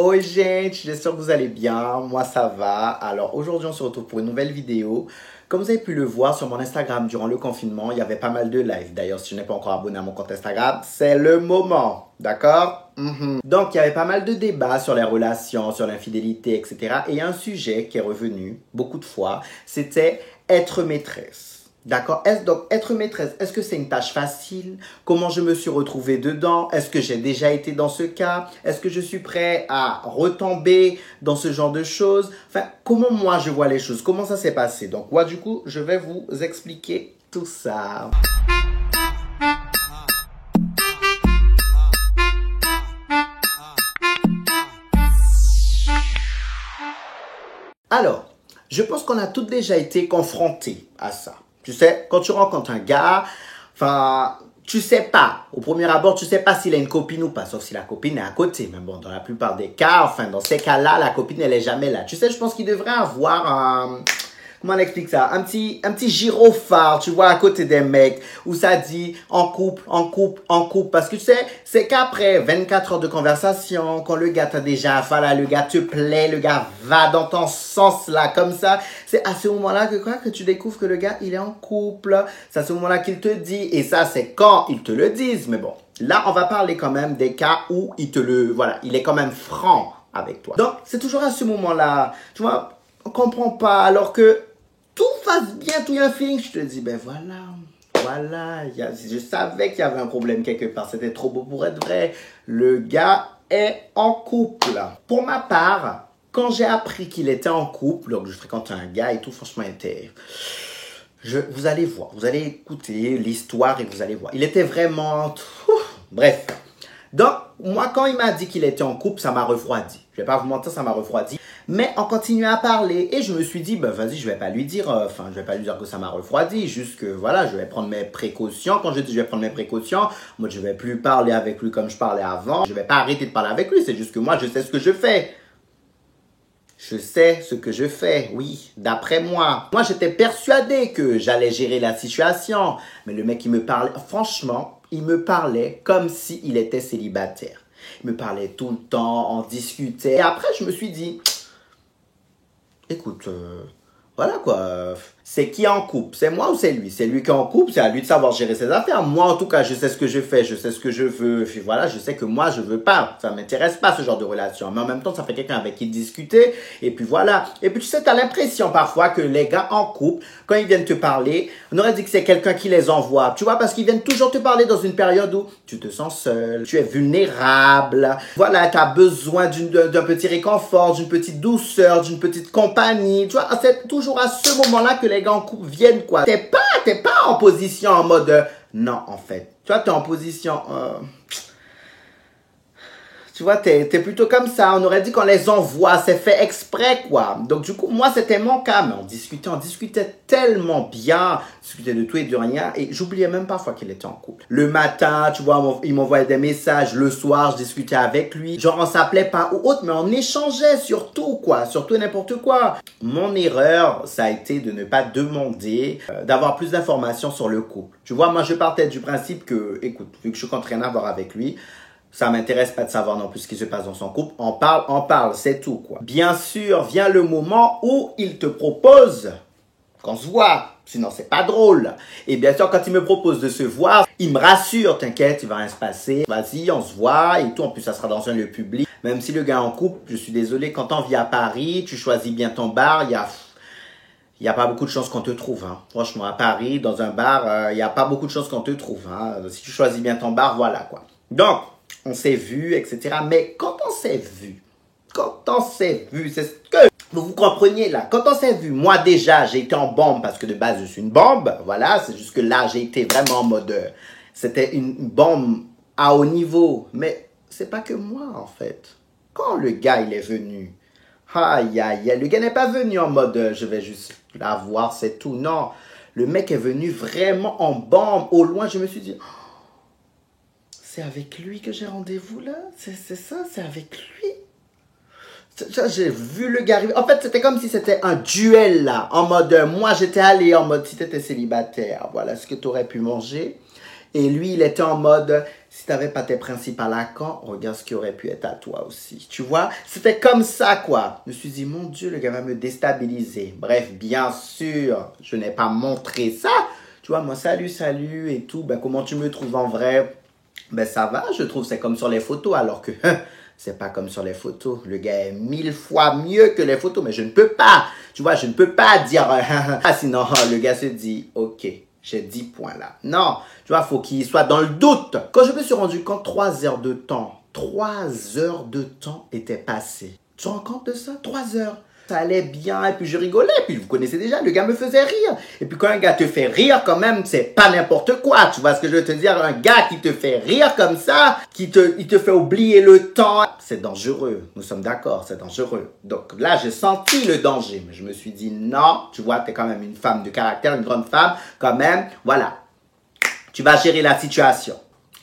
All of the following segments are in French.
Oi gente, j'espère que vous allez bien, moi ça va. Alors aujourd'hui on se retrouve pour une nouvelle vidéo. Comme vous avez pu le voir sur mon Instagram durant le confinement, il y avait pas mal de lives. D'ailleurs si tu n'es pas encore abonné à mon compte Instagram, c'est le moment, d'accord? Donc il y avait pas mal de débats sur les relations, sur l'infidélité, etc. Et il y a un sujet qui est revenu beaucoup de fois, c'était être maîtresse. D'accord. Donc, être maîtresse, est-ce que c'est une tâche facile? Comment je me suis retrouvée dedans? Est-ce que j'ai déjà été dans ce cas? Est-ce que je suis prêt à retomber dans ce genre de choses? Enfin, comment moi je vois les choses? Comment ça s'est passé? Donc, moi, du coup, je vais vous expliquer tout ça. Alors, je pense qu'on a toutes déjà été confrontés à ça. Tu sais, quand tu rencontres un gars, enfin, tu sais pas, au premier abord, tu sais pas s'il a une copine ou pas, sauf si la copine est à côté. Mais bon, dans la plupart des cas, enfin, dans ces cas-là, la copine, elle est jamais là. Tu sais, je pense qu'il devrait avoir un... Comment on explique ça? Un petit gyrophare, tu vois, à côté des mecs, où ça dit en couple, en couple, en couple. Parce que tu sais, c'est qu'après 24 heures de conversation, quand le gars t'a déjà, voilà, le gars te plaît, le gars va dans ton sens là, comme ça, c'est à ce moment-là que tu découvres que le gars, il est en couple. C'est à ce moment-là qu'il te dit, et ça, c'est quand ils te le disent. Mais bon, là, on va parler quand même des cas où il est quand même franc avec toi. Donc, c'est toujours à ce moment-là, tu vois, on comprend pas, alors que tout fasse bien, tout y a un feeling, je te dis, ben voilà, je savais qu'il y avait un problème quelque part, c'était trop beau pour être vrai. Le gars est en couple. Pour ma part, quand j'ai appris qu'il était en couple, donc je fréquentais un gars et tout, franchement, vous allez voir, vous allez écouter l'histoire et vous allez voir. Il était vraiment... Bref. Donc, moi, quand il m'a dit qu'il était en couple, ça m'a refroidi. Je vais pas vous mentir, ça m'a refroidi. Mais on continuait à parler et je me suis dit, ben vas-y, je vais pas lui dire, je vais pas lui dire que ça m'a refroidi, juste que voilà, je vais prendre mes précautions. Quand je dis je vais prendre mes précautions, moi je vais plus parler avec lui comme je parlais avant. Je vais pas arrêter de parler avec lui, c'est juste que moi je sais ce que je fais. Je sais ce que je fais, oui, d'après moi. Moi, j'étais persuadé que j'allais gérer la situation. Mais le mec, il me parlait, franchement, il me parlait comme s'il était célibataire. Il me parlait tout le temps, on discutait. Et après, je me suis dit, écoute, voilà quoi, c'est qui en couple? C'est moi ou c'est lui? C'est lui qui est en couple, c'est à lui de savoir gérer ses affaires. Moi, en tout cas, je sais ce que je fais, je sais ce que je veux. Puis voilà, je sais que moi, je veux pas. Ça m'intéresse pas ce genre de relation. Mais en même temps, ça fait quelqu'un avec qui discuter. Et puis voilà. Et puis tu sais, t'as l'impression parfois que les gars en couple, quand ils viennent te parler, on aurait dit que c'est quelqu'un qui les envoie. Tu vois, parce qu'ils viennent toujours te parler dans une période où tu te sens seul, tu es vulnérable. Voilà, t'as besoin d'un petit réconfort, d'une petite douceur, d'une petite compagnie. Tu vois, c'est toujours à ce moment-là que les gars en couple viennent, quoi. T'es pas en position en mode non, en fait. Tu vois, t'es en position tu vois, t'es plutôt comme ça. On aurait dit qu'on les envoie, c'est fait exprès, quoi. Donc, du coup, moi, c'était mon cas. Mais on discutait tellement bien. On discutait de tout et de rien. Et j'oubliais même parfois qu'il était en couple. Le matin, tu vois, il m'envoyait des messages. Le soir, je discutais avec lui. Genre, on s'appelait pas ou autre, mais on échangeait sur tout, quoi. Sur tout et n'importe quoi. Mon erreur, ça a été de ne pas demander d'avoir plus d'informations sur le couple. Tu vois, moi, je partais du principe que, écoute, vu que je compte rien avoir avec lui, ça m'intéresse pas de savoir non plus ce qui se passe dans son couple. On parle, c'est tout, quoi. Bien sûr, vient le moment où il te propose qu'on se voit. Sinon, c'est pas drôle. Et bien sûr, quand il me propose de se voir, il me rassure. T'inquiète, il va rien se passer. Vas-y, on se voit et tout. En plus, ça sera dans un lieu public. Même si le gars est en couple, je suis désolé, quand on vit à Paris, tu choisis bien ton bar, il y a pas beaucoup de chances qu'on te trouve. Hein. Franchement, à Paris, dans un bar, il y a pas beaucoup de chances qu'on te trouve. Hein. Si tu choisis bien ton bar, voilà, quoi. Donc, on s'est vu, etc. Mais quand on s'est vu, c'est ce que vous compreniez là. Quand on s'est vu, moi déjà, j'ai été en bombe parce que de base, je suis une bombe. Voilà, c'est juste que là, j'ai été vraiment en mode... c'était une bombe à haut niveau. Mais c'est pas que moi, en fait. Quand le gars, il est venu, aïe, aïe, aïe, le gars n'est pas venu en mode je vais juste la voir, c'est tout. Non, le mec est venu vraiment en bombe. Au loin, je me suis dit... C'est avec lui que j'ai rendez-vous là? C'est ça, c'est avec lui? J'ai vu le gars arriver. En fait, c'était comme si c'était un duel là. En mode, moi j'étais allé en mode si t'étais célibataire, voilà ce que t'aurais pu manger. Et lui, il était en mode, si t'avais pas tes principes à Lacan, regarde ce qui aurait pu être à toi aussi. Tu vois, c'était comme ça, quoi. Je me suis dit, mon Dieu, le gars va me déstabiliser. Bref, bien sûr, je n'ai pas montré ça. Tu vois, moi, salut, salut et tout. Ben, comment tu me trouves en vrai? Ben, ça va, je trouve, c'est comme sur les photos, alors que c'est pas comme sur les photos. Le gars est 1000 fois mieux que les photos, mais je ne peux pas. Tu vois, je ne peux pas dire, sinon, le gars se dit, ok. J'ai 10 points là. Non, tu vois, faut qu'il soit dans le doute. Quand je me suis rendu compte, 3 heures de temps, 3 heures de temps étaient passées. Tu te rends compte de ça? 3 heures. Ça allait bien, et puis je rigolais, et puis vous connaissez déjà, le gars me faisait rire. Et puis quand un gars te fait rire, quand même, c'est pas n'importe quoi. Tu vois ce que je veux te dire? Un gars qui te fait rire comme ça, il te fait oublier le temps, c'est dangereux. Nous sommes d'accord, c'est dangereux. Donc là, j'ai senti le danger, mais je me suis dit non, tu vois, t'es quand même une femme de caractère, une grande femme, quand même, voilà. Tu vas gérer la situation.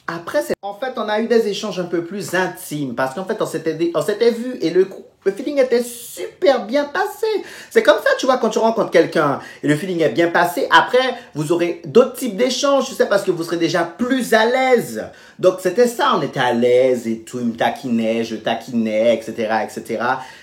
Après, en fait, on a eu des échanges un peu plus intimes parce qu'en fait, on s'était vu et le feeling était super bien passé. C'est comme ça, tu vois, quand tu rencontres quelqu'un et le feeling est bien passé, après, vous aurez d'autres types d'échanges, tu sais, parce que vous serez déjà plus à l'aise. Donc, c'était ça, on était à l'aise et tout, il me taquinait, je taquinais, etc., etc.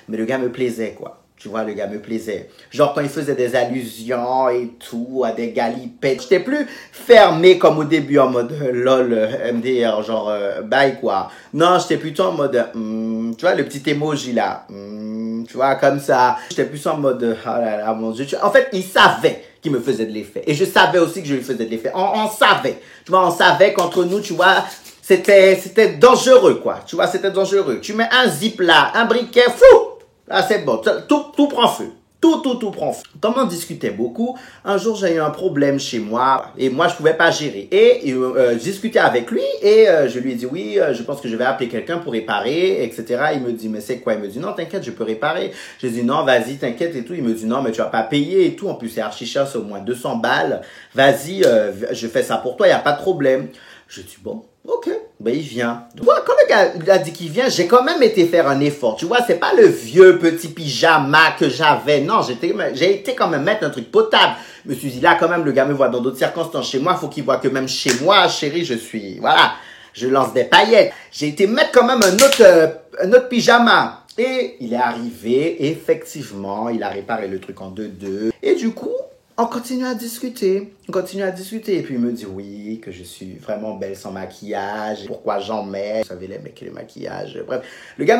Mais le gars me plaisait, quoi. Tu vois, le gars me plaisait. Genre, quand il faisait des allusions et tout, à des galipettes. J'étais plus fermé comme au début, en mode lol, MDR, genre, bye, quoi. Non, j'étais plutôt en mode, tu vois, le petit emoji là. Tu vois, comme ça. J'étais plus en mode, oh là là, mon Dieu. En fait, il savait qu'il me faisait de l'effet. Et je savais aussi que je lui faisais de l'effet. On savait. Tu vois, on savait qu'entre nous, tu vois, c'était dangereux, quoi. Tu vois, c'était dangereux. Tu mets un zip là, un briquet, fou! Ah, c'est bon, tout prend feu. Tout prend feu. Comme on discutait beaucoup, un jour j'ai eu un problème chez moi et moi je pouvais pas gérer. Et je discutais avec lui et je lui ai dit oui, je pense que je vais appeler quelqu'un pour réparer, etc. Il me dit mais c'est quoi? Il me dit non t'inquiète, je peux réparer. Je dis non vas-y t'inquiète et tout. Il me dit non mais tu vas pas payer et tout. En plus c'est archi cher, c'est au moins 200 balles. Vas-y, je fais ça pour toi, il y a pas de problème. Je dis bon. Ok, ben il vient. Tu vois, quand le gars il a dit qu'il vient, j'ai quand même été faire un effort. Tu vois, c'est pas le vieux petit pyjama que j'avais. Non, j'ai été quand même mettre un truc potable. Je me suis dit, là, quand même, le gars me voit dans d'autres circonstances chez moi. Faut qu'il voit que même chez moi, chérie, je suis, voilà, je lance des paillettes. J'ai été mettre quand même un autre pyjama. Et il est arrivé, effectivement, il a réparé le truc en 2-2. Et du coup, on continue à discuter. Et puis il me dit oui, que je suis vraiment belle sans maquillage. Pourquoi j'en mets? Vous savez, les mecs et le maquillage. Bref, le gars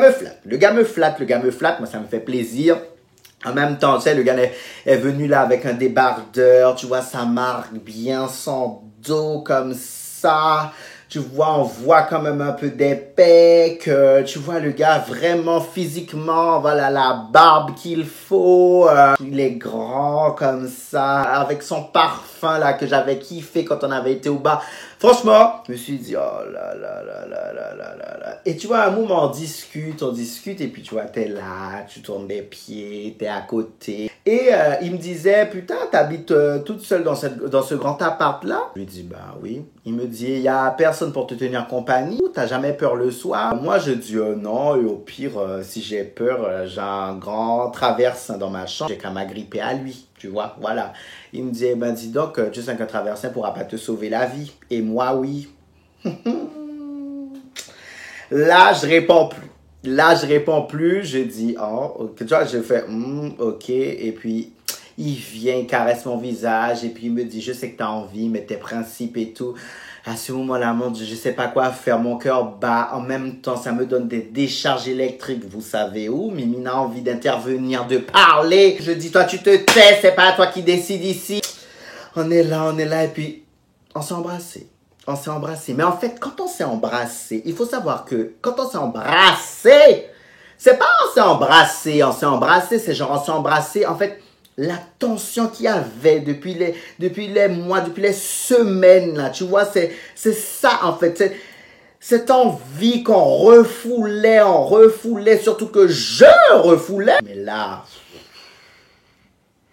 me flatte. Moi, ça me fait plaisir. En même temps, tu sais, le gars est venu là avec un débardeur. Tu vois, ça marque bien son dos comme ça. Tu vois, on voit quand même un peu des pecs. Tu vois, le gars vraiment physiquement, voilà, la barbe qu'il faut. Il est grand comme ça, avec son parfum là que j'avais kiffé quand on avait été au bar. Franchement, je me suis dit, oh là là là là là là là là. Et tu vois, à un moment, on discute, et puis tu vois, t'es là, tu tournes des pieds, t'es à côté. Et il me disait, putain, t'habites toute seule dans ce grand appart-là? Je lui dis, bah oui. Il me dit, il y a personne pour te tenir compagnie? T'as jamais peur le soir? Moi, je dis, non, et au pire, si j'ai peur, j'ai un grand traversin dans ma chambre, j'ai qu'à m'agripper à lui. Tu vois, voilà. Il me dit, eh ben dis donc, tu sais qu'un traversin pourra pas te sauver la vie. Et moi, oui. Là, je réponds plus. Je dis, oh, ok. Tu vois, je fais, ok. Et puis, il vient, il caresse mon visage. Et puis, il me dit, je sais que tu as envie, mais tes principes et tout. À ce moment-là, mon Dieu, je sais pas quoi faire. Mon cœur bat. En même temps, ça me donne des décharges électriques. Vous savez où? Mimina a envie d'intervenir, de parler. Je dis, toi, tu te tais. C'est pas toi qui décide ici. On est là. Et puis, on s'est embrassé. Mais en fait, quand on s'est embrassé, il faut savoir que quand on s'est embrassé, c'est pas on s'est embrassé, c'est genre on s'est embrassé. En fait, la tension qu'il y avait depuis les mois, depuis les semaines, là, tu vois, c'est ça, en fait. Cette envie qu'on refoulait, surtout que je refoulais. Mais là,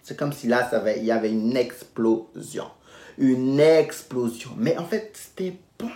c'est comme si là, il y avait une explosion. Mais en fait, c'était bon.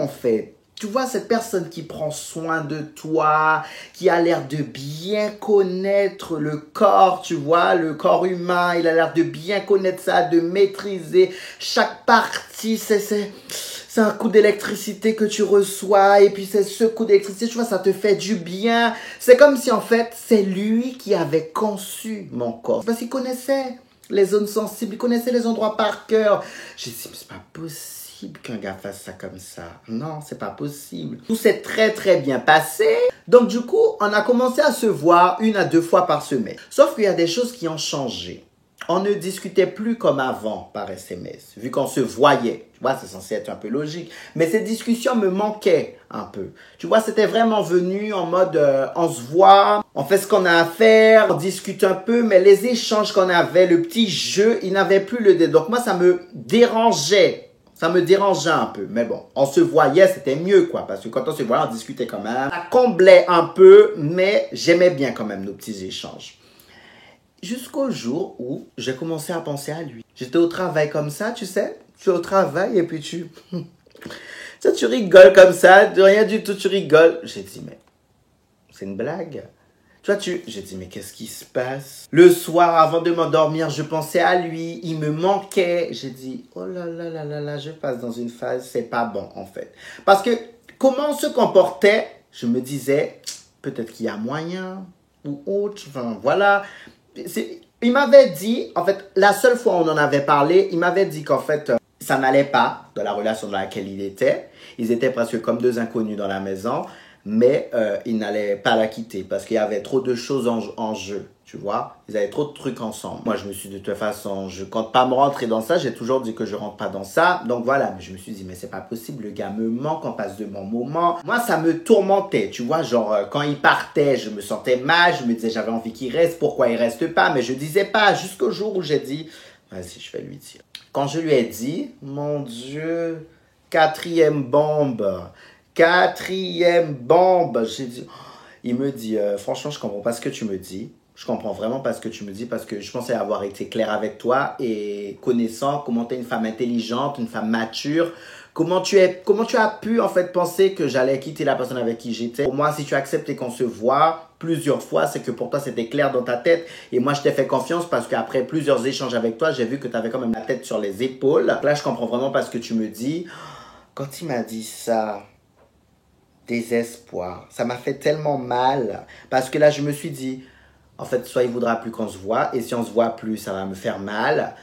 En fait. Tu vois, cette personne qui prend soin de toi, qui a l'air de bien connaître le corps, tu vois, le corps humain, il a l'air de bien connaître ça, de maîtriser chaque partie, c'est un coup d'électricité que tu reçois, et puis c'est ce coup d'électricité, tu vois, ça te fait du bien. C'est comme si, en fait, c'est lui qui avait conçu mon corps. Parce qu'il connaissait les zones sensibles, il connaissait les endroits par cœur. J'ai dit, mais c'est pas possible qu'un gars fasse ça comme ça. Non, c'est pas possible. Tout s'est très très bien passé. Donc du coup, on a commencé à se voir 1 à 2 fois par semaine. Sauf qu'il y a des choses qui ont changé. On ne discutait plus comme avant par SMS, vu qu'on se voyait. Tu vois, c'est censé être un peu logique. Mais ces discussions me manquaient un peu. Tu vois, c'était vraiment venu en mode, on se voit, on fait ce qu'on a à faire, on discute un peu, mais les échanges qu'on avait, le petit jeu, il n'avait plus le dé. Donc moi, ça me dérangeait. Ça me dérangeait un peu. Mais bon, on se voyait, c'était mieux, quoi. Parce que quand on se voyait, on discutait quand même. Ça comblait un peu, mais j'aimais bien quand même nos petits échanges. Jusqu'au jour où j'ai commencé à penser à lui. J'étais au travail comme ça, tu sais. Tu es au travail et puis tu rigoles comme ça, de rien du tout, tu rigoles. J'ai dit, mais c'est une blague. J'ai dit, mais qu'est-ce qui se passe? Le soir, avant de m'endormir, je pensais à lui, il me manquait. J'ai dit, oh là là là là là, je passe dans une phase, c'est pas bon en fait. Parce que comment on se comportait, je me disais, peut-être qu'il y a moyen ou autre, enfin voilà. Il m'avait dit, en fait, la seule fois où on en avait parlé, il m'avait dit qu'en fait, ça n'allait pas dans la relation dans laquelle il était. Ils étaient presque comme 2 inconnus dans la maison, mais il n'allait pas la quitter parce qu'il y avait trop de choses en jeu, tu vois. Ils avaient trop de trucs ensemble. Moi, je me suis dit, de toute façon, je compte pas me rentrer dans ça. J'ai toujours dit que je rentre pas dans ça. Donc voilà, mais je me suis dit, mais c'est pas possible. Le gars me manque, on passe de bon moment. Moi, ça me tourmentait, tu vois. Genre, quand il partait, je me sentais mal. Je me disais, j'avais envie qu'il reste. Pourquoi il reste pas? Mais je disais pas jusqu'au jour où j'ai dit, vas-y, je vais lui dire. Quand je lui ai dit, mon Dieu, 4e bombe. 4e bombe. J'ai dit, il me dit, franchement, je comprends pas ce que tu me dis. Je comprends vraiment pas ce que tu me dis parce que je pensais avoir été clair avec toi et connaissant comment tu es une femme intelligente, une femme mature, comment tu as pu en fait penser que j'allais quitter la personne avec qui j'étais. Pour moi, si tu acceptes et qu'on se voit plusieurs fois, c'est que pour toi c'était clair dans ta tête et moi je t'ai fait confiance parce qu'après plusieurs échanges avec toi, j'ai vu que tu avais quand même la tête sur les épaules. Là, je comprends vraiment pas ce que tu me dis. Quand il m'a dit ça, désespoir, ça m'a fait tellement mal parce que là, je me suis dit, en fait, soit il voudra plus qu'on se voit, et si on se voit plus, ça va me faire mal.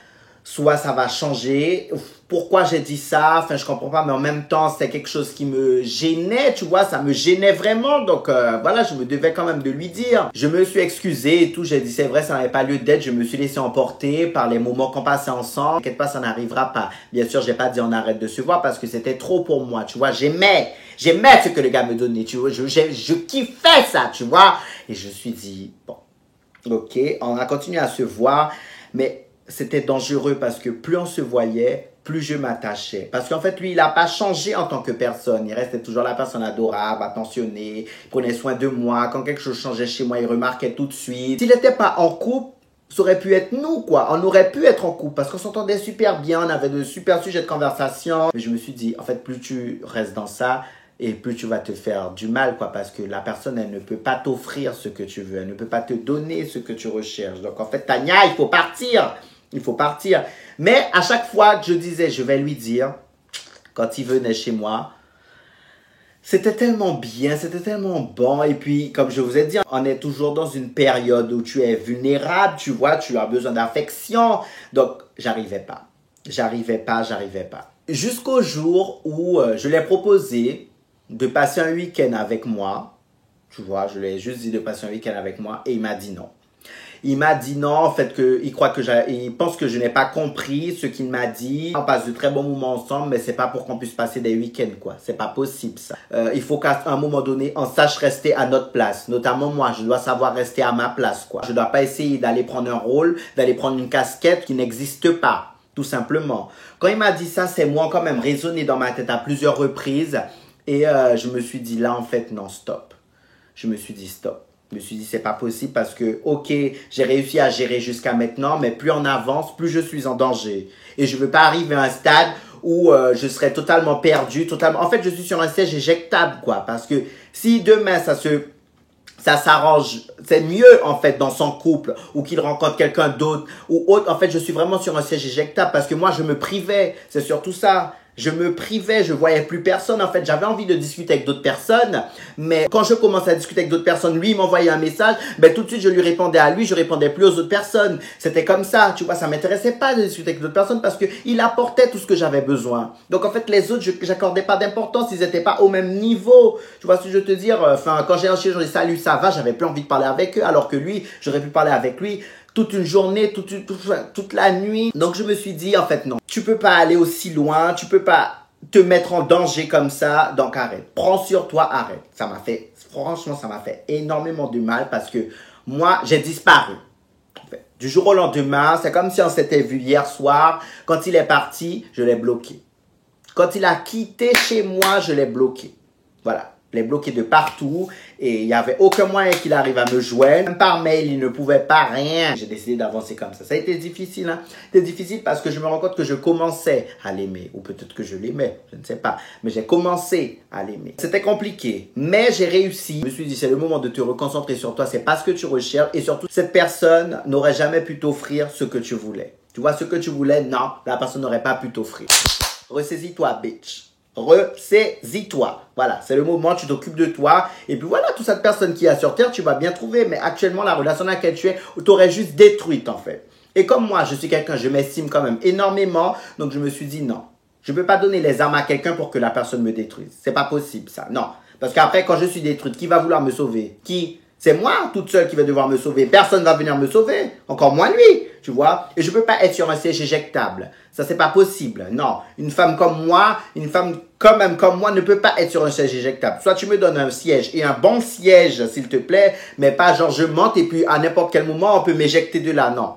Soit ça va changer. Pourquoi j'ai dit ça? Enfin, je comprends pas, mais en même temps, c'est quelque chose qui me gênait, tu vois, ça me gênait vraiment. Donc, voilà, je me devais quand même de lui dire. Je me suis excusé et tout. J'ai dit, c'est vrai, ça n'avait pas lieu d'être. Je me suis laissé emporter par les moments qu'on passait ensemble. T'inquiète pas, ça n'arrivera pas. Bien sûr, j'ai pas dit on arrête de se voir parce que c'était trop pour moi, tu vois. J'aimais ce que le gars me donnait, tu vois. Je kiffais ça, tu vois. Et je me suis dit, bon. Ok, on a continué à se voir, mais c'était dangereux parce que plus on se voyait, plus je m'attachais. Parce qu'en fait, lui, il n'a pas changé en tant que personne. Il restait toujours la personne adorable, attentionnée, il prenait soin de moi. Quand quelque chose changeait chez moi, il remarquait tout de suite. S'il n'était pas en couple, ça aurait pu être nous, quoi. On aurait pu être en couple parce qu'on s'entendait super bien, on avait de super sujets de conversation. Mais je me suis dit, en fait, plus tu restes dans ça, et plus tu vas te faire du mal, quoi, parce que la personne, elle ne peut pas t'offrir ce que tu veux, elle ne peut pas te donner ce que tu recherches. Donc, en fait, Tania, il faut partir. Il faut partir. Mais à chaque fois que je disais, je vais lui dire, quand il venait chez moi, c'était tellement bien, c'était tellement bon. Et puis, comme je vous ai dit, on est toujours dans une période où tu es vulnérable, tu vois, tu as besoin d'affection. Donc, j'arrivais pas. Jusqu'au jour où je l'ai proposé de passer un week-end avec moi. Tu vois, je lui ai juste dit de passer un week-end avec moi et il m'a dit non. Il m'a dit non, en fait, il pense que je n'ai pas compris ce qu'il m'a dit. On passe de très bons moments ensemble, mais c'est pas pour qu'on puisse passer des week-ends, quoi. C'est pas possible, ça. Il faut qu'à un moment donné, on sache rester à notre place. Notamment moi, je dois savoir rester à ma place, quoi. Je dois pas essayer d'aller prendre un rôle, d'aller prendre une casquette qui n'existe pas, tout simplement. Quand il m'a dit ça, c'est moi quand même résonné dans ma tête à plusieurs reprises. Et je me suis dit, là, en fait, non, stop. Je me suis dit, stop. Je me suis dit, c'est pas possible parce que, ok, j'ai réussi à gérer jusqu'à maintenant, mais plus on avance, plus je suis en danger. Et je veux pas arriver à un stade où je serais totalement perdu, totalement... En fait, je suis sur un siège éjectable, quoi. Parce que si demain, ça s'arrange, c'est mieux en fait dans son couple ou qu'il rencontre quelqu'un d'autre ou autre. En fait, je suis vraiment sur un siège éjectable parce que moi, je me privais. C'est surtout ça. Je me privais, je voyais plus personne. En fait, j'avais envie de discuter avec d'autres personnes. Mais quand je commençais à discuter avec d'autres personnes, lui, il m'envoyait un message. Ben, tout de suite, je lui répondais à lui. Je répondais plus aux autres personnes. C'était comme ça. Tu vois, ça m'intéressait pas de discuter avec d'autres personnes parce que il apportait tout ce que j'avais besoin. Donc, en fait, les autres, j'accordais pas d'importance. Ils étaient pas au même niveau. Tu vois ce que je veux te dire? Enfin, quand j'ai un chien, je dis salut, ça va. J'avais plus envie de parler avec eux. Alors que lui, j'aurais pu parler avec lui toute une journée, toute la nuit. Donc, je me suis dit, en fait, non. Tu peux pas aller aussi loin. Tu peux pas te mettre en danger comme ça. Donc, arrête. Prends sur toi, arrête. Franchement, ça m'a fait énormément de mal parce que moi, j'ai disparu. En fait, du jour au lendemain, c'est comme si on s'était vu hier soir. Quand il est parti, je l'ai bloqué. Quand il a quitté chez moi, je l'ai bloqué. Voilà. Je l'ai bloqué de partout et il n'y avait aucun moyen qu'il arrive à me joindre. Même par mail, il ne pouvait pas rien. J'ai décidé d'avancer comme ça. Ça a été difficile, hein. C'était difficile parce que je me rends compte que je commençais à l'aimer. Ou peut-être que je l'aimais, je ne sais pas. Mais j'ai commencé à l'aimer. C'était compliqué, mais j'ai réussi. Je me suis dit, c'est le moment de te reconcentrer sur toi. C'est pas ce que tu recherches. Et surtout, cette personne n'aurait jamais pu t'offrir ce que tu voulais. Tu vois, ce que tu voulais, non, la personne n'aurait pas pu t'offrir. Ressaisis-toi, bitch. Ressaisis-toi. Voilà, c'est le moment, tu t'occupes de toi. Et puis voilà, toute cette personne qui est sur Terre, tu vas bien trouver. Mais actuellement, la relation dans laquelle tu es, t'aurais juste détruite en fait. Et comme moi, je suis quelqu'un, je m'estime quand même énormément. Donc je me suis dit non. Je ne peux pas donner les armes à quelqu'un pour que la personne me détruise. C'est pas possible ça, non. Parce qu'après, quand je suis détruite, qui va vouloir me sauver? Qui? C'est moi, toute seule, qui va devoir me sauver. Personne va venir me sauver. Encore moins lui, tu vois. Et je peux pas être sur un siège éjectable. Ça, c'est pas possible. Non. Une femme comme moi, une femme quand même comme moi ne peut pas être sur un siège éjectable. Soit tu me donnes un siège et un bon siège, s'il te plaît, mais pas genre je monte et puis à n'importe quel moment, on peut m'éjecter de là. Non.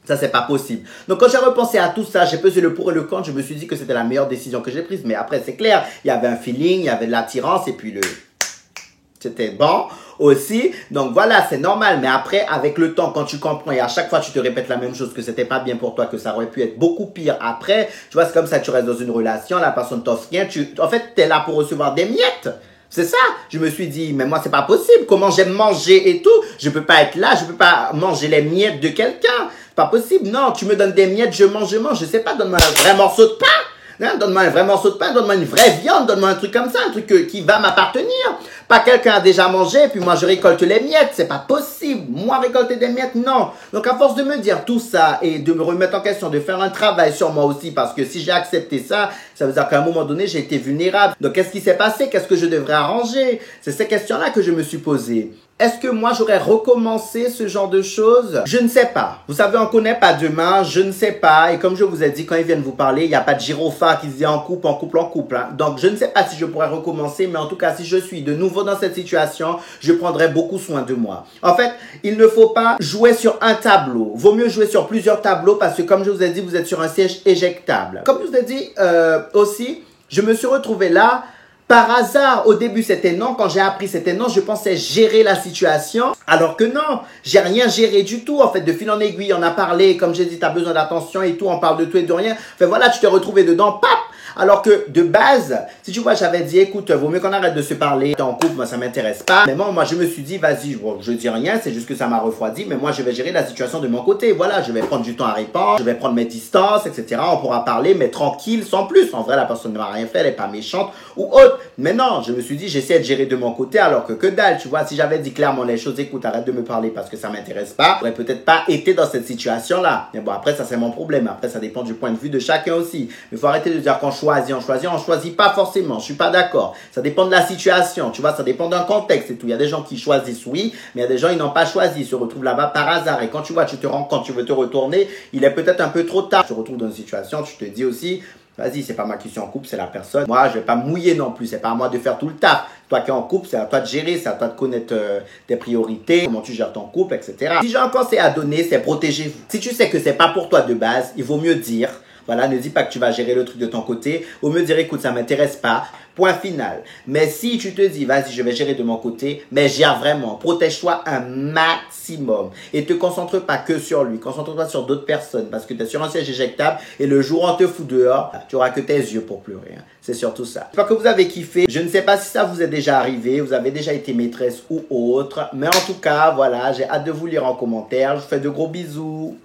Ça, c'est pas possible. Donc, quand j'ai repensé à tout ça, j'ai pesé le pour et le contre, je me suis dit que c'était la meilleure décision que j'ai prise. Mais après, c'est clair, il y avait un feeling, il y avait de l'attirance et puis c'était bon aussi. Donc voilà, c'est normal. Mais après, avec le temps, quand tu comprends et à chaque fois tu te répètes la même chose, que c'était pas bien pour toi, que ça aurait pu être beaucoup pire après, tu vois, c'est comme ça, tu restes dans une relation, la personne t'offre rien, en fait, t'es là pour recevoir des miettes. C'est ça. Je me suis dit, mais moi, c'est pas possible. Comment j'aime manger et tout? Je peux pas être là, je peux pas manger les miettes de quelqu'un. C'est pas possible. Non, tu me donnes des miettes, je mange. Je sais pas, donne-moi un vrai morceau de pain. Hein, donne-moi un vrai morceau de pain, donne-moi une vraie viande, donne-moi un truc comme ça, un truc qui va m'appartenir. Pas quelqu'un a déjà mangé, puis moi je récolte les miettes, c'est pas possible. Moi récolter des miettes, non. Donc à force de me dire tout ça et de me remettre en question, de faire un travail sur moi aussi, parce que si j'ai accepté ça, ça veut dire qu'à un moment donné j'ai été vulnérable. Donc qu'est-ce qui s'est passé? Qu'est-ce que je devrais arranger? C'est ces questions-là que je me suis posées. Est-ce que moi, j'aurais recommencé ce genre de choses? Je ne sais pas. Vous savez, on ne connaît pas demain, je ne sais pas. Et comme je vous ai dit, quand ils viennent vous parler, il n'y a pas de gyrophare qui se dit en couple, en couple, en couple. Hein. Donc, je ne sais pas si je pourrais recommencer, mais en tout cas, si je suis de nouveau dans cette situation, je prendrai beaucoup soin de moi. En fait, il ne faut pas jouer sur un tableau. Vaut mieux jouer sur plusieurs tableaux parce que, comme je vous ai dit, vous êtes sur un siège éjectable. Comme je vous ai dit aussi, je me suis retrouvé là. Par hasard, au début c'était non, quand j'ai appris c'était non, je pensais gérer la situation, alors que non, j'ai rien géré du tout, en fait, de fil en aiguille, on a parlé, comme j'ai dit, t'as besoin d'attention et tout, on parle de tout et de rien, enfin voilà, tu t'es retrouvé dedans, pap. Alors que de base, si tu vois, j'avais dit, écoute, vaut mieux qu'on arrête de se parler, t'es en couple, moi ça m'intéresse pas. Mais moi je me suis dit, vas-y, bon, je dis rien, c'est juste que ça m'a refroidi, mais moi je vais gérer la situation de mon côté. Voilà, je vais prendre du temps à répondre, je vais prendre mes distances, etc. On pourra parler, mais tranquille, sans plus. En vrai, la personne ne m'a rien fait, elle est pas méchante ou autre. Mais non, je me suis dit, j'essaie de gérer de mon côté, alors que dalle, tu vois, si j'avais dit clairement les choses, écoute, arrête de me parler parce que ça m'intéresse pas, j'aurais peut-être pas été dans cette situation-là. Mais bon, après, ça c'est mon problème. Après, ça dépend du point de vue de chacun aussi. Mais il faut arrêter de dire qu'on choisit, on choisit pas forcément, je suis pas d'accord. Ça dépend de la situation, tu vois, ça dépend d'un contexte et tout. Il y a des gens qui choisissent, oui, mais il y a des gens, ils n'ont pas choisi, ils se retrouvent là-bas par hasard. Et quand tu vois, tu te rends compte, tu veux te retourner, il est peut-être un peu trop tard. Tu te retrouves dans une situation, tu te dis aussi, vas-y, c'est pas moi qui suis en couple, c'est la personne. Moi, je vais pas mouiller non plus, c'est pas à moi de faire tout le taf. Toi qui es en couple, c'est à toi de gérer, c'est à toi de connaître tes priorités, comment tu gères ton couple, etc. Si j'ai un conseil à donner, c'est protégez-vous. Si tu sais que c'est pas pour toi de base, il vaut mieux dire. Voilà, ne dis pas que tu vas gérer le truc de ton côté ou me dire écoute, ça m'intéresse pas. Point final. Mais si tu te dis, vas-y, je vais gérer de mon côté, mais gère vraiment. Protège-toi un maximum. Et te concentre pas que sur lui. Concentre-toi sur d'autres personnes parce que tu es sur un siège éjectable et le jour où on te fout dehors, tu auras que tes yeux pour pleurer. Hein. C'est surtout ça. J'espère que vous avez kiffé. Je ne sais pas si ça vous est déjà arrivé, vous avez déjà été maîtresse ou autre. Mais en tout cas, voilà, j'ai hâte de vous lire en commentaire. Je vous fais de gros bisous.